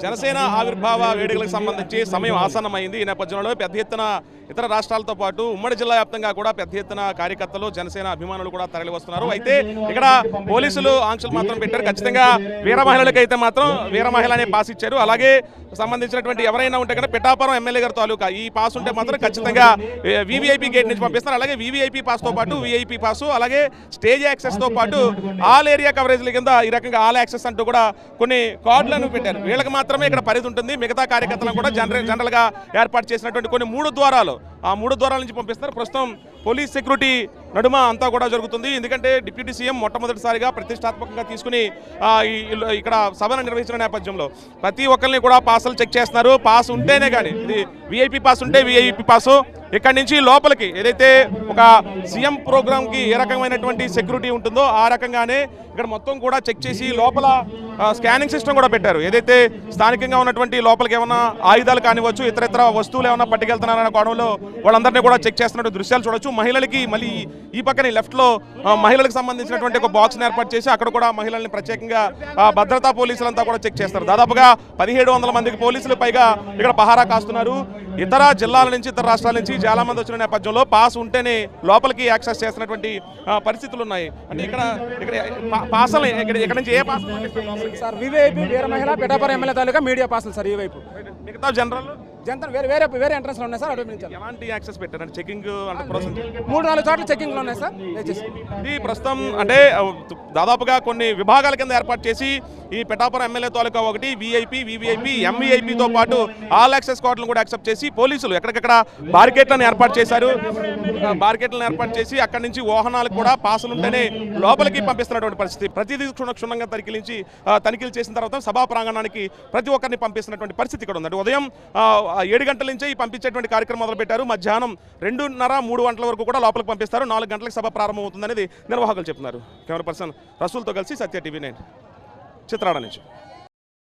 జనసేన ఆవిర్భావ వేడుకలకు సంబంధించి సమయం ఆసన్నమైంది. ఈ నేపథ్యంలో పెద్ద ఎత్తున ఇతర రాష్ట్రాలతో పాటు ఉమ్మడి జిల్లా వ్యాప్తంగా కూడా పెద్ద ఎత్తున కార్యకర్తలు జనసేన అభిమానులు కూడా తరలి వస్తున్నారు. అయితే ఇక్కడ పోలీసులు ఆంక్షలు మాత్రం పెట్టారు. ఖచ్చితంగా వీర మహిళలకు అయితే మాత్రం వీర మహిళ అనే పాస్ ఇచ్చారు. అలాగే సంబంధించినటువంటి ఎవరైనా ఉంటే కనుక పిఠాపురం ఎమ్మెల్యే గారి తాలూకా ఈ పాస్ ఉంటే మాత్రం ఖచ్చితంగా వీవీఐపీ గేట్ నుంచి పంపిస్తారు. అలాగే వీవీఐపీ పాస్తో పాటు వీఐపీ పాసు, అలాగే స్టేజ్ యాక్సెస్తో పాటు ఆల్ ఏరియా కవరేజ్ల కింద ఈ రకంగా ఆల్ యాక్సెస్ అంటూ కూడా కొన్ని కార్డులను పెట్టారు. వీళ్ళకి మాత్రమే ఇక్కడ పరిధి ఉంటుంది. మిగతా కార్యకర్తలను కూడా జనరల్గా ఏర్పాటు చేసినటువంటి కొన్ని 3 ద్వారాలు, ఆ 3 ద్వారాల నుంచి పంపిస్తారు. ప్రస్తుతం పోలీస్ సెక్యూరిటీ నడుమ అంతా కూడా జరుగుతుంది. ఎందుకంటే డిప్యూటీ సీఎం మొట్టమొదటిసారిగా ప్రతిష్టాత్మకంగా తీసుకుని ఇక్కడ సభను నిర్వహించిన నేపథ్యంలో ప్రతి ఒక్కరిని కూడా పాసులు చెక్ చేస్తున్నారు. పాస్ ఉంటేనే కానీ, ఇది వీఐపీ పాస్ ఉంటే వీఐపీ పాసు, ఇక్కడి నుంచి లోపలికి ఏదైతే ఒక సీఎం ప్రోగ్రామ్కి ఏ రకమైనటువంటి సెక్యూరిటీ ఉంటుందో ఆ రకంగానే ఇక్కడ మొత్తం కూడా చెక్ చేసి లోపల స్కానింగ్ సిస్టమ్ కూడా పెట్టారు. ఏదైతే స్థానికంగా ఉన్నటువంటి లోపలికి ఏమైనా ఆయుధాలు కానివచ్చు, ఇతర వస్తువులు ఏమైనా పట్టుకెళ్తున్నారన్న కోణంలో వాళ్ళందరినీ కూడా చెక్ చేస్తున్నట్టు దృశ్యాలు చూడొచ్చు. మహిళలకి మళ్ళీ ఈ పక్కన లెఫ్ట్లో మహిళలకు సంబంధించినటువంటి ఒక బాక్స్ని ఏర్పాటు చేసి అక్కడ కూడా మహిళల్ని ప్రత్యేకంగా భద్రతా పోలీసులంతా కూడా చెక్ చేస్తారు. దాదాపుగా 1700 మందికి పోలీసులు పైగా ఇక్కడ పహారా కాస్తున్నారు. ఇతర జిల్లాల నుంచి, ఇతర రాష్ట్రాల నుంచి చాలా మంది వచ్చిన నేపథ్యంలో పాస్ ఉంటేనే లోపలికి యాక్సెస్ చేస్తున్నటువంటి పరిస్థితులు ఉన్నాయి. అంటే ఇక్కడ పాసలు ఇక్కడ నుంచి ఏ పాస్ సార్? వివైపీ వీర మహిళ పిఠాపురం ఎమ్మెల్యే తాలూకా మీడియా పాసులు సార్. ఈ వైపు మిగతా జనరల్ వేరే ఎంట్రన్స్ లో ఉన్నాయి సార్. ఎలాంటి యాక్సెస్ పెట్టారంటే చెకింగ్ అంటే ప్రొసెస్ 3-4 చోట్ల చెకింగ్ లో ఉన్నాయి సార్. ఇది ప్రస్తుతం అంటే దాదాపుగా కొన్ని విభాగాల కింద ఏర్పాటు చేసి ఈ పిఠాపురం ఎమ్మెల్యే తాలూకా ఒకటి వీఐపీ, వీవీఐపీ, ఎంవీఐపీతో పాటు ఆల్ యాక్సెస్ కార్డులను కూడా యాక్సెప్ట్ చేసి పోలీసులు ఎక్కడికక్కడ బారికేట్లను ఏర్పాటు చేశారు. బారికేట్లను ఏర్పాటు చేసి అక్కడి నుంచి వాహనాలకు కూడా పాసులు ఉంటేనే లోపలికి పంపిస్తున్నటువంటి పరిస్థితి. ప్రతిదీ క్షుణ్ణంగా తనిఖీలు చేసిన తర్వాత సభా ప్రాంగణానికి ప్రతి ఒక్కరిని పంపిస్తున్నటువంటి పరిస్థితి ఇక్కడ ఉంది. ఉదయం 7 గంటల నుంచే ఈ పంపించేటువంటి కార్యక్రమం మొదలుపెట్టారు. మధ్యాహ్నం 2:30-3 గంటల వరకు కూడా లోపలికి పంపిస్తారు. 4 గంటలకు సభ ప్రారంభమవుతుందనేది నిర్వాహకులు చెప్తున్నారు. కెమెరా పర్సన్ రసూల్తో కలిసి సత్య టీవీ 9 చిత్రాడ నుంచి.